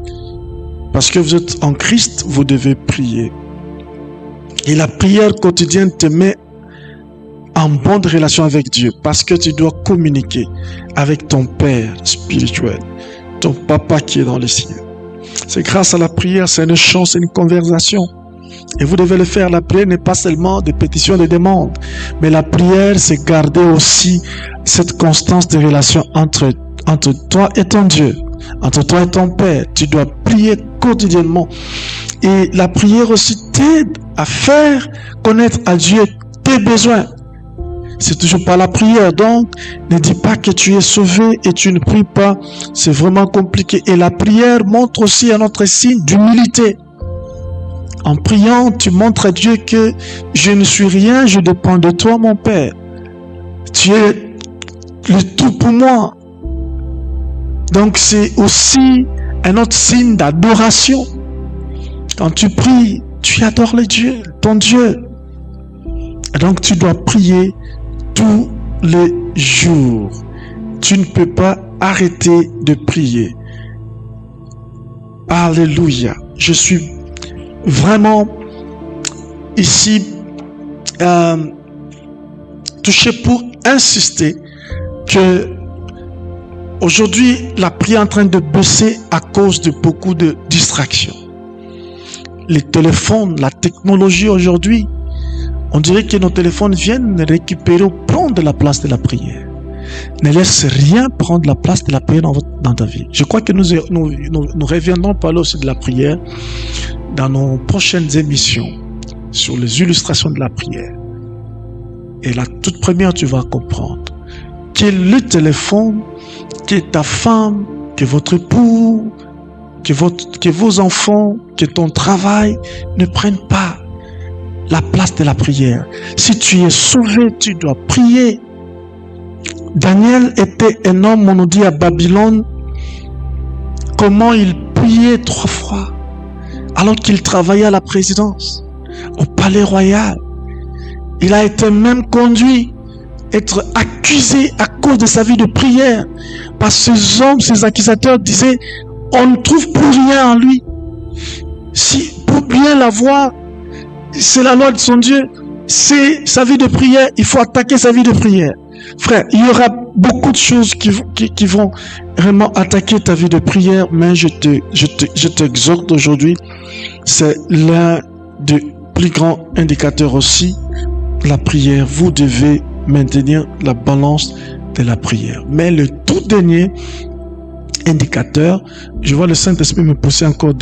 parce que vous êtes en Christ, vous devez prier. Et la prière quotidienne te met en bonne relation avec Dieu, parce que tu dois communiquer avec ton Père spirituel, ton Papa qui est dans les cieux. C'est grâce à la prière, c'est une chance, c'est une conversation. Et vous devez le faire. La prière n'est pas seulement des pétitions, des demandes, mais la prière, c'est garder aussi cette constance de relation entre toi et ton Dieu, entre toi et ton Père. Tu dois prier quotidiennement. Et la prière aussi t'aide à faire connaître à Dieu tes besoins. C'est toujours par la prière. Donc, ne dis pas que tu es sauvé et tu ne pries pas. C'est vraiment compliqué. Et la prière montre aussi un autre signe d'humilité. En priant, tu montres à Dieu que je ne suis rien, je dépends de toi, mon Père. Tu es le tout pour moi. Donc, c'est aussi un autre signe d'adoration. Quand tu pries, tu adores le Dieu, ton Dieu. Et donc, tu dois prier tous les jours. Tu ne peux pas arrêter de prier. Alléluia. Je suis vraiment ici touché pour insister que aujourd'hui la prière est en train de baisser à cause de beaucoup de distractions. Les téléphones, la technologie aujourd'hui, on dirait que nos téléphones viennent récupérer ou prendre la place de la prière. Ne laisse rien prendre la place de la prière dans ta vie. Je crois que nous reviendrons parler aussi de la prière dans nos prochaines émissions sur les illustrations de la prière. Et la toute première, tu vas comprendre que le téléphone, que ta femme, que votre époux, que vos enfants, que ton travail ne prennent pas la place de la prière. Si tu es sauvé, tu dois prier. Daniel était un homme, on nous dit à Babylone, comment il priait 3 fois, alors qu'il travaillait à la présidence, au palais royal. Il a été même conduit, être accusé à cause de sa vie de prière. Parce que ces hommes, ces accusateurs disaient, on ne trouve plus rien en lui. Si, pour bien l'avoir, c'est la loi de son Dieu, c'est sa vie de prière, il faut attaquer sa vie de prière. Frère, il y aura beaucoup de choses qui vont vraiment attaquer ta vie de prière, mais je t'exhorte aujourd'hui, c'est l'un des plus grands indicateurs aussi, la prière. Vous devez maintenir la balance de la prière. Mais le tout dernier indicateur, je vois le Saint-Esprit me pousser encore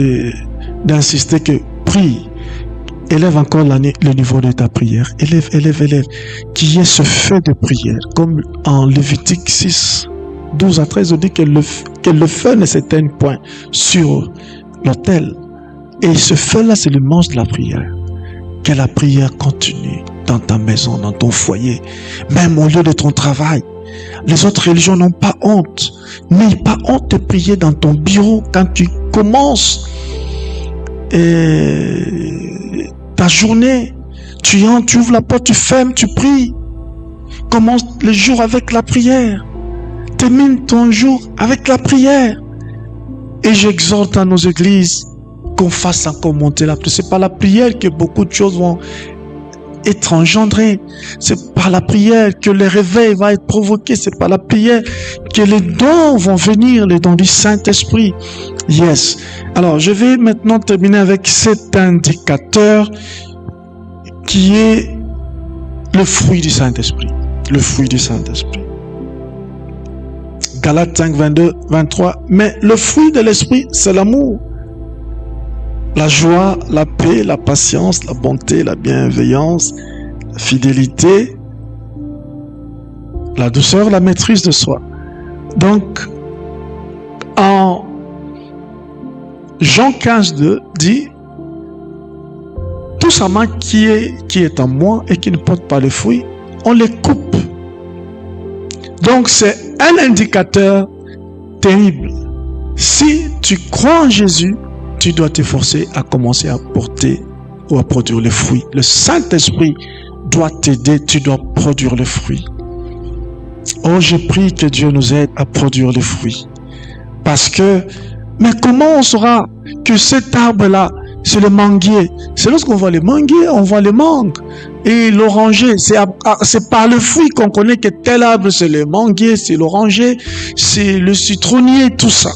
d'insister que prie. Élève encore le niveau de ta prière. Élève. Qui est ce feu de prière. Comme en Lévitique 6, 12 à 13, on dit que le feu ne s'éteigne point sur l'autel. Et ce feu-là, c'est le manche de la prière. que la prière continue dans ta maison, dans ton foyer, même au lieu de ton travail. Les autres religions n'ont pas honte. N'aie pas honte de prier dans ton bureau quand tu commences ta journée. Tu entres, tu ouvres la porte, tu fermes, tu pries. Commence le jour avec la prière. Termine ton jour avec la prière. Et j'exhorte à nos églises qu'on fasse encore monter la prière. C'est par la prière que beaucoup de choses vont être engendrées. C'est par la prière que le réveil va être provoqué. C'est par la prière que les dons vont venir, les dons du Saint-Esprit. Yes. Alors, je vais maintenant terminer avec cet indicateur qui est le fruit du Saint-Esprit. Le fruit du Saint-Esprit. Galates 5, 22, 23. Mais le fruit de l'Esprit, c'est l'amour, la joie, la paix, la patience, la bonté, la bienveillance, la fidélité, la douceur, la maîtrise de soi. Donc, en Jean 15, 2 dit: tout ça qui est en moi et qui ne porte pas le fruit, on les coupe. Donc c'est un indicateur terrible. Si tu crois en Jésus, tu dois t'efforcer à commencer à porter ou à produire le fruit. Le Saint-Esprit doit t'aider, tu dois produire le fruit. Oh, je prie que Dieu nous aide à produire le fruit. Parce que, mais comment on saura que cet arbre-là, c'est le manguier? C'est lorsqu'on voit les manguiers, on voit les mangues. Et l'oranger, c'est par le fruit qu'on connaît que tel arbre, c'est le manguier, c'est l'oranger, c'est le citronnier, tout ça.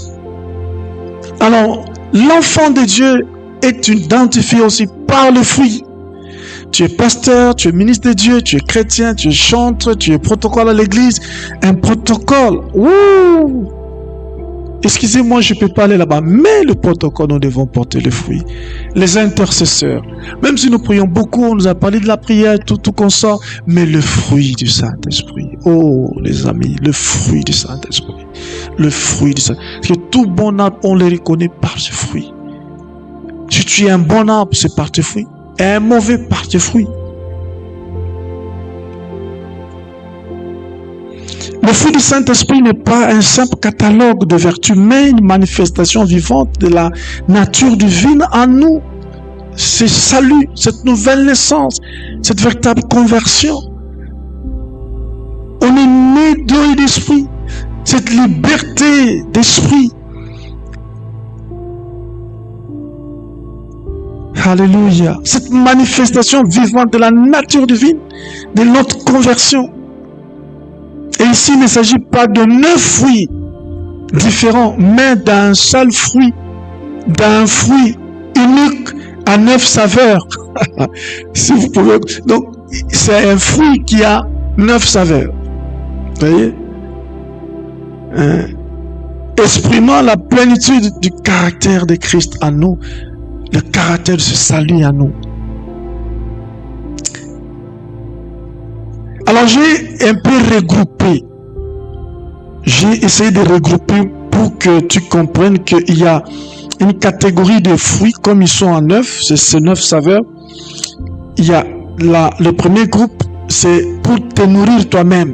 Alors, l'enfant de Dieu est identifié aussi par le fruit. Tu es pasteur, tu es ministre de Dieu, tu es chrétien, tu es chantre, tu es protocole à l'église. Un protocole, ouh! Excusez-moi, je ne peux pas aller là-bas. Mais le protocole, nous devons porter le fruit. Les intercesseurs. Même si nous prions beaucoup, on nous a parlé de la prière, tout qu'on sort. Mais le fruit du Saint-Esprit. Oh, les amis, le fruit du Saint-Esprit. Le fruit du Saint-Esprit. Parce que tout bon arbre, on le reconnaît par ce fruit. Si tu es un bon arbre, c'est par tes fruits. Et un mauvais par tes fruits. Le fruit du Saint-Esprit n'est pas un simple catalogue de vertus, mais une manifestation vivante de la nature divine en nous. Ce salut, cette nouvelle naissance, cette véritable conversion. On est né d'eau et d'esprit. Cette liberté d'esprit. Alléluia. Cette manifestation vivante de la nature divine, de notre conversion. Et ici, il ne s'agit pas de 9 fruits différents, mais d'un seul fruit, d'un fruit unique à 9 saveurs. Si vous pouvez. Donc, c'est un fruit qui a 9 saveurs. Vous voyez? Exprimant la plénitude du caractère de Christ en nous, le caractère de ce salut en nous. Alors j'ai un peu regroupé. J'ai essayé de regrouper pour que tu comprennes qu'il y a une catégorie de fruits comme ils sont en 9, c'est ces 9 saveurs. Il y a le premier groupe, c'est pour te nourrir toi-même.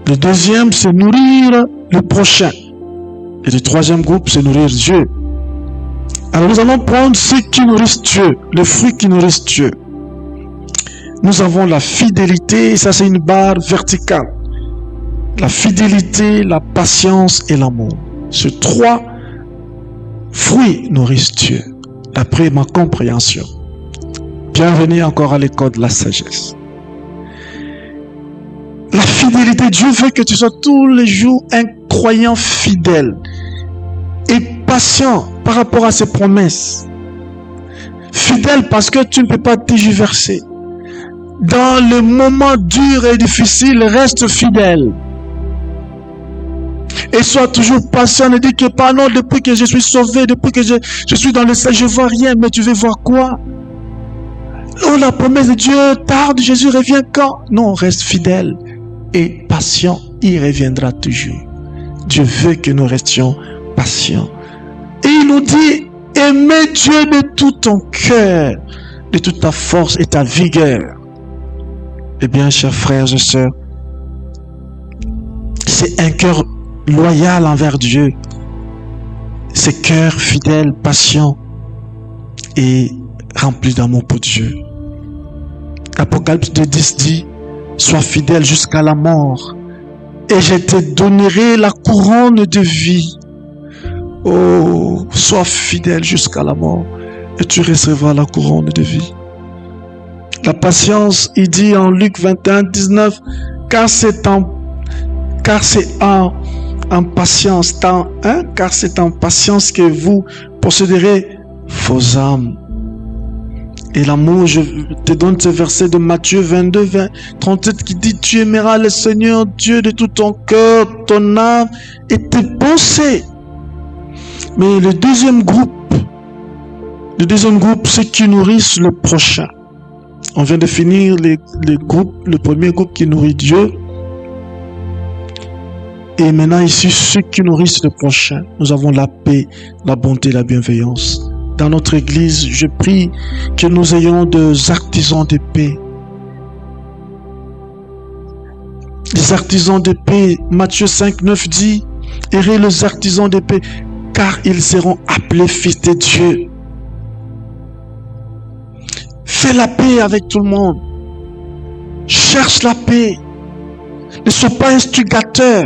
Le deuxième, c'est nourrir le prochain. Et le troisième groupe, c'est nourrir Dieu. Alors nous allons prendre ceux qui nourrissent Dieu, les fruits qui nourrissent Dieu. Nous avons la fidélité, et ça c'est une barre verticale. La fidélité, la patience et l'amour. Ces 3 fruits nourrissent Dieu, d'après ma compréhension. Bienvenue encore à l'école de la sagesse. La fidélité, Dieu veut que tu sois tous les jours un croyant fidèle et patient par rapport à ses promesses. Fidèle parce que tu ne peux pas tergiverser. Dans le moment dur et difficile, reste fidèle. Et sois toujours patient. Ne dis que pas non, depuis que je suis sauvé, depuis que je suis dans le ciel, je ne vois rien. Mais tu veux voir quoi? Oh, la promesse de Dieu tarde, Jésus revient quand? Non, reste fidèle et patient. Il reviendra toujours. Dieu veut que nous restions patients. Et il nous dit, aimez Dieu de tout ton cœur, de toute ta force et ta vigueur. Eh bien, chers frères et sœurs, c'est un cœur loyal envers Dieu. C'est cœur fidèle, patient et rempli d'amour pour Dieu. L'Apocalypse 2:10 dit, sois fidèle jusqu'à la mort et je te donnerai la couronne de vie. Oh, sois fidèle jusqu'à la mort et tu recevras la couronne de vie. La patience, il dit en Luc 21:19, car c'est en patience que vous posséderez vos âmes. Et l'amour, je te donne ce verset de Matthieu 22:37 qui dit, tu aimeras le Seigneur Dieu de tout ton cœur, ton âme et tes pensées. Mais le deuxième groupe, ceux qui nourrissent le prochain. On vient de finir le premier groupe qui nourrit Dieu. Et maintenant ici, ceux qui nourrissent le prochain. Nous avons la paix, la bonté, la bienveillance. Dans notre église, je prie que nous ayons des artisans de paix. Des artisans de paix. Matthieu 5:9 dit, errez les artisans de paix, car ils seront appelés fils de Dieu. Fais la paix avec tout le monde. Cherche la paix. Ne sois pas instigateur,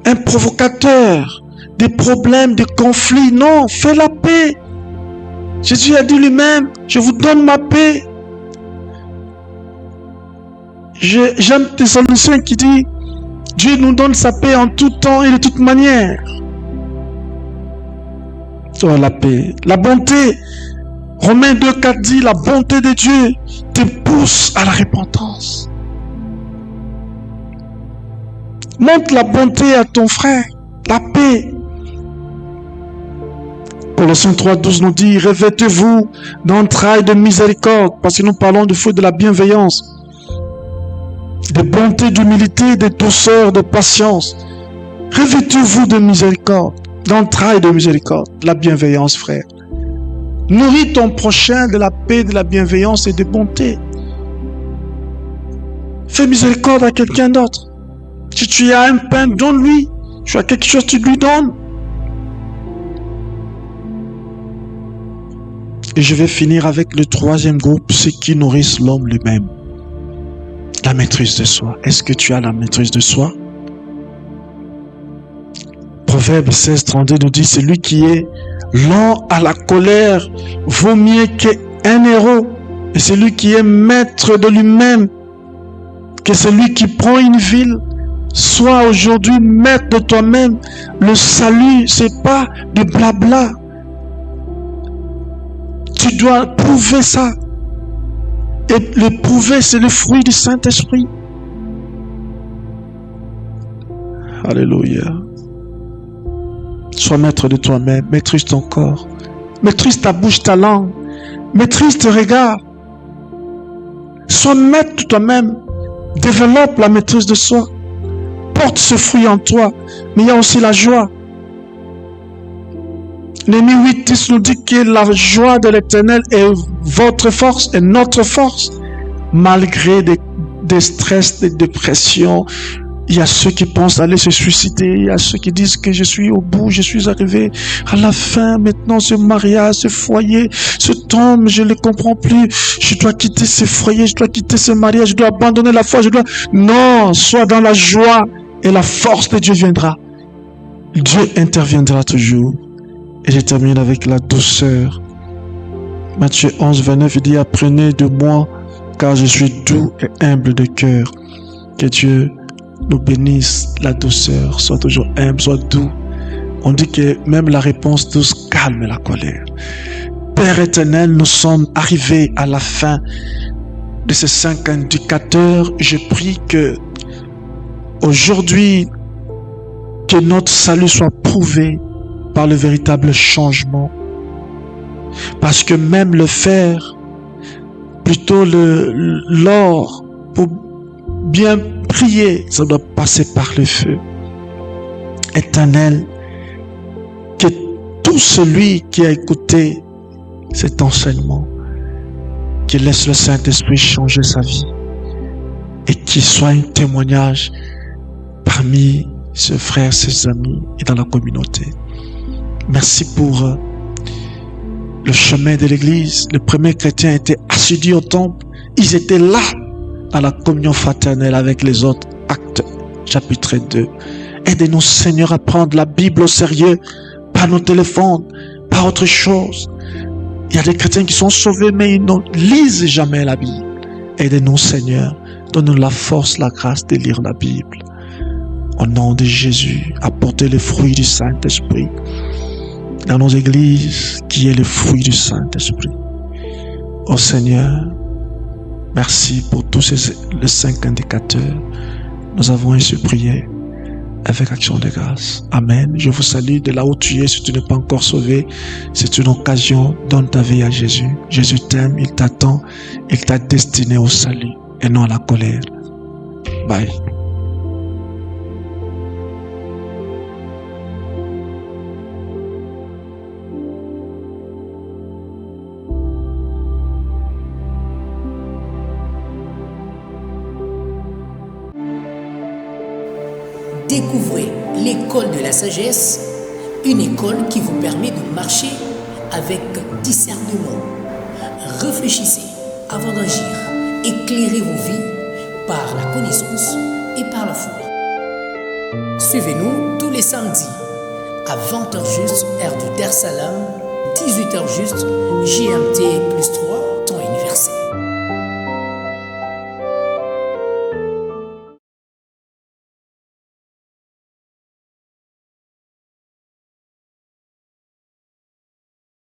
un provocateur des problèmes, des conflits. Non, fais la paix. Jésus a dit lui-même, je vous donne ma paix. J'aime Thessaloniciens qui dit, Dieu nous donne sa paix en tout temps et de toute manière. Sois la paix. La bonté. Romains 2:4 dit, la bonté de Dieu te pousse à la repentance. Montre la bonté à ton frère, la paix. Colossiens 3:12 nous dit, revêtez-vous d'entrailles de miséricorde, parce que nous parlons du fruit de la bienveillance, de bonté, d'humilité, de douceur, de patience. Revêtez-vous de miséricorde, d'entrailles de miséricorde, la bienveillance, frère. Nourris ton prochain de la paix, de la bienveillance et de bonté. Fais miséricorde à quelqu'un d'autre. Si tu as un pain, donne-lui. Si tu as quelque chose, tu lui donnes. Et je vais finir avec le troisième groupe, ceux qui nourrissent l'homme lui-même. La maîtrise de soi. Est-ce que tu as la maîtrise de soi? Proverbe 16:32 nous dit, celui qui est lent à la colère vaut mieux qu'un héros. Et celui qui est maître de lui-même que celui qui prend une ville. Sois aujourd'hui maître de toi-même. Le salut, c'est pas de blabla. Tu dois prouver ça. Et le prouver, c'est le fruit du Saint-Esprit. Alléluia. Sois maître de toi-même. Maîtrise ton corps. Maîtrise ta bouche, ta langue. Maîtrise tes regards. Sois maître de toi-même. Développe la maîtrise de soi. Porte ce fruit en toi. Mais il y a aussi la joie. Néhémie 8:10 nous dit que la joie de l'Éternel est votre force et notre force. Malgré des stress, des dépressions, il y a ceux qui pensent aller se suicider, il y a ceux qui disent que je suis au bout, je suis arrivé à la fin, maintenant ce mariage, ce foyer, cet homme, je ne le comprends plus, je dois quitter ce foyer, je dois quitter ce mariage, je dois abandonner la foi, Non, sois dans la joie et la force de Dieu viendra. Dieu interviendra toujours. Et je termine avec la douceur. Matthieu 11:29, il dit, apprenez de moi, car je suis doux et humble de cœur. Que Dieu nous bénisse, la douceur, soit toujours humble, soit doux. On dit que même la réponse douce calme la colère. Père éternel, nous sommes arrivés à la fin de ces 5 indicateurs. Je prie que aujourd'hui, que notre salut soit prouvé par le véritable changement. Parce que même le fer, plutôt l'or, pour bien prier, ça doit passer par le feu. Éternel, que tout celui qui a écouté cet enseignement qu'il laisse le Saint-Esprit changer sa vie et qu'il soit un témoignage parmi ses frères, ses amis et dans la communauté. Merci pour le chemin de l'Église. Les premiers chrétiens étaient assidus au temple. Ils étaient là à la communion fraternelle avec les autres. Actes chapitre 2. Aidez-nous, Seigneur, à prendre la Bible au sérieux, par nos téléphones, par autre chose. Il y a des chrétiens qui sont sauvés, mais ils ne lisent jamais la Bible. Aidez-nous, Seigneur. Donne-nous la force, la grâce de lire la Bible. Au nom de Jésus, apportez les fruits du Saint-Esprit dans nos églises, qui est le fruit du Saint-Esprit. Ô Seigneur, merci pour tous les 5 indicateurs. Nous avons ainsi prié avec action de grâce. Amen. Je vous salue de là où tu es. Si tu n'es pas encore sauvé, c'est une occasion. Donne ta vie à Jésus. Jésus t'aime, il t'attend, il t'a destiné au salut et non à la colère. Bye.
Découvrez l'école de la sagesse, une école qui vous permet de marcher avec discernement. Réfléchissez avant d'agir, éclairez vos vies par la connaissance et par la foi. Suivez-nous tous les samedis à 20h juste, heure du Dar Salam, 18h juste, GMT+3,